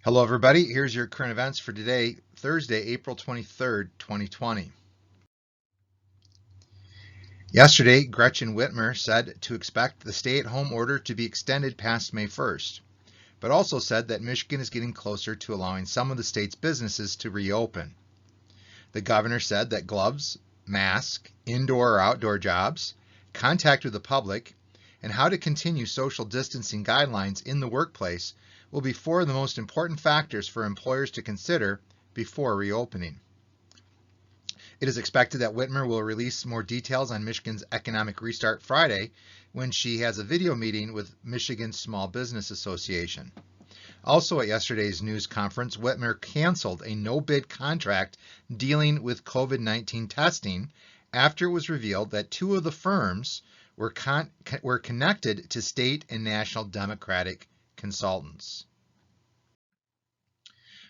Hello, everybody. Here's your current events for today, Thursday, April 23rd, 2020. Yesterday, Gretchen Whitmer said to expect the stay-at-home order to be extended past May 1st, but also said that Michigan is getting closer to allowing some of the state's businesses to reopen. The governor said that gloves, masks, indoor or outdoor jobs, contact with the public, and how to continue social distancing guidelines in the workplace will be four of the most important factors for employers to consider before reopening. It is expected that Whitmer will release more details on Michigan's economic restart Friday when she has a video meeting with Michigan Small Business Association. Also at yesterday's news conference, Whitmer canceled a no-bid contract dealing with COVID-19 testing after it was revealed that two of the firms were connected to state and national Democratic consultants.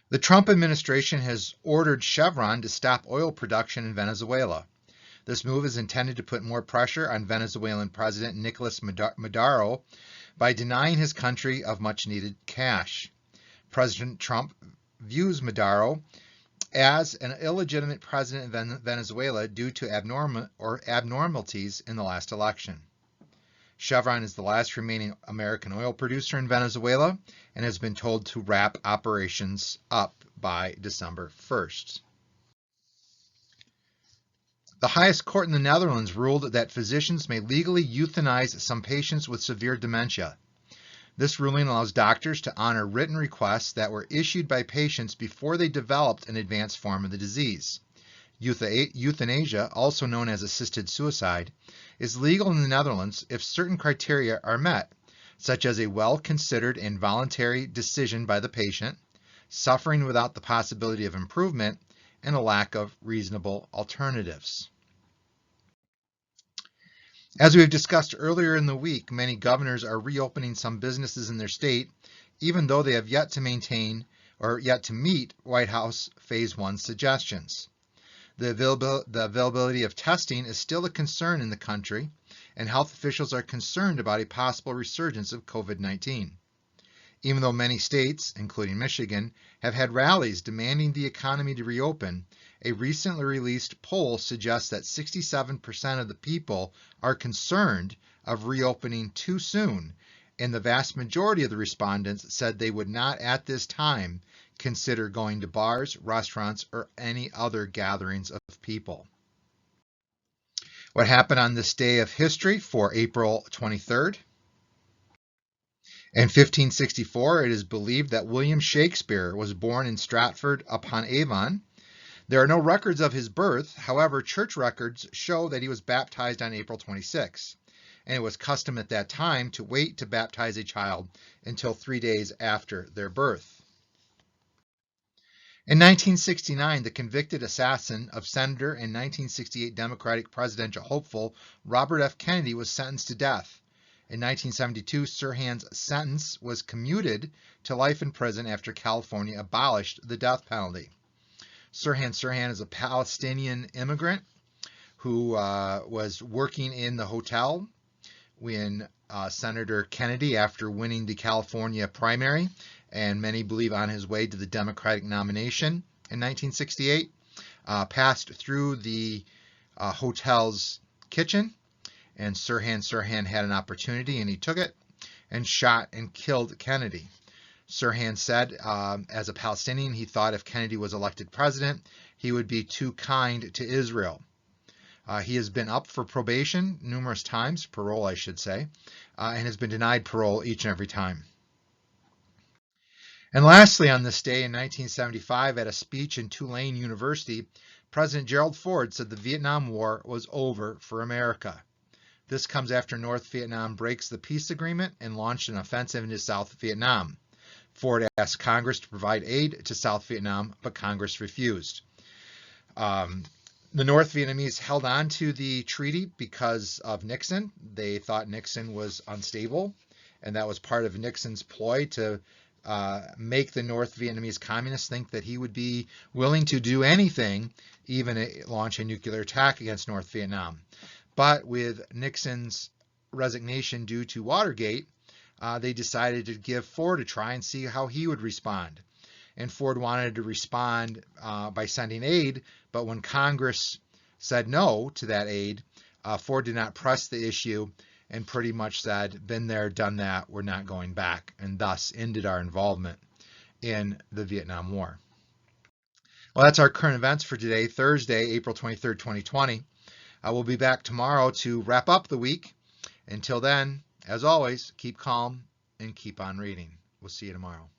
The Trump administration has ordered Chevron to stop oil production in Venezuela. This move is intended to put more pressure on Venezuelan President Nicolas Maduro by denying his country of much-needed cash. President Trump views Maduro as an illegitimate president of Venezuela due to abnormalities in the last election. Chevron is the last remaining American oil producer in Venezuela and has been told to wrap operations up by December 1st. The highest court in the Netherlands ruled that physicians may legally euthanize some patients with severe dementia. This ruling allows doctors to honor written requests that were issued by patients before they developed an advanced form of the disease. Euthanasia, also known as assisted suicide, is legal in the Netherlands if certain criteria are met, such as a well-considered and voluntary decision by the patient, suffering without the possibility of improvement, and a lack of reasonable alternatives. As we've discussed earlier in the week, many governors are reopening some businesses in their state, even though they have yet to meet White House Phase 1 suggestions. The availability of testing is still a concern in the country, and health officials are concerned about a possible resurgence of COVID-19. Even though many states, including Michigan, have had rallies demanding the economy to reopen, a recently released poll suggests that 67% of the people are concerned of reopening too soon, and the vast majority of the respondents said they would not at this time consider going to bars, restaurants, or any other gatherings of people. What happened on this day of history for April 23rd? In 1564, it is believed that William Shakespeare was born in Stratford-upon-Avon. There are no records of his birth. However, church records show that he was baptized on April 26, and it was custom at that time to wait to baptize a child until 3 days after their birth. In 1969, the convicted assassin of Senator and 1968 Democratic presidential hopeful Robert F. Kennedy was sentenced to death. In 1972, Sirhan's sentence was commuted to life in prison after California abolished the death penalty. Sirhan is a Palestinian immigrant who was working in the hotel when Senator Kennedy, after winning the California primary, and many believe on his way to the Democratic nomination in 1968, passed through the hotel's kitchen, and Sirhan had an opportunity, and he took it and shot and killed Kennedy. Sirhan said, as a Palestinian, he thought if Kennedy was elected president, he would be too kind to Israel. He has been up for probation numerous times, parole I should say, and has been denied parole each and every time. And lastly, on this day in 1975, at a speech in Tulane University, President Gerald Ford said the Vietnam War was over for America. This comes after North Vietnam breaks the peace agreement and launched an offensive into South Vietnam. Ford asked Congress to provide aid to South Vietnam, but Congress refused. The North Vietnamese held on to the treaty because of Nixon. They thought Nixon was unstable, and that was part of Nixon's ploy to make the North Vietnamese communists think that he would be willing to do anything, even launch a nuclear attack against North Vietnam. But with Nixon's resignation due to Watergate, they decided to give Ford a try and see how he would respond. and Ford wanted to respond by sending aid, but when Congress said no to that aid, Ford did not press the issue and pretty much said, been there, done that, we're not going back, and thus ended our involvement in the Vietnam War. Well, that's our current events for today, Thursday, April 23rd, 2020. I will be back tomorrow to wrap up the week. Until then, as always, keep calm and keep on reading. We'll see you tomorrow.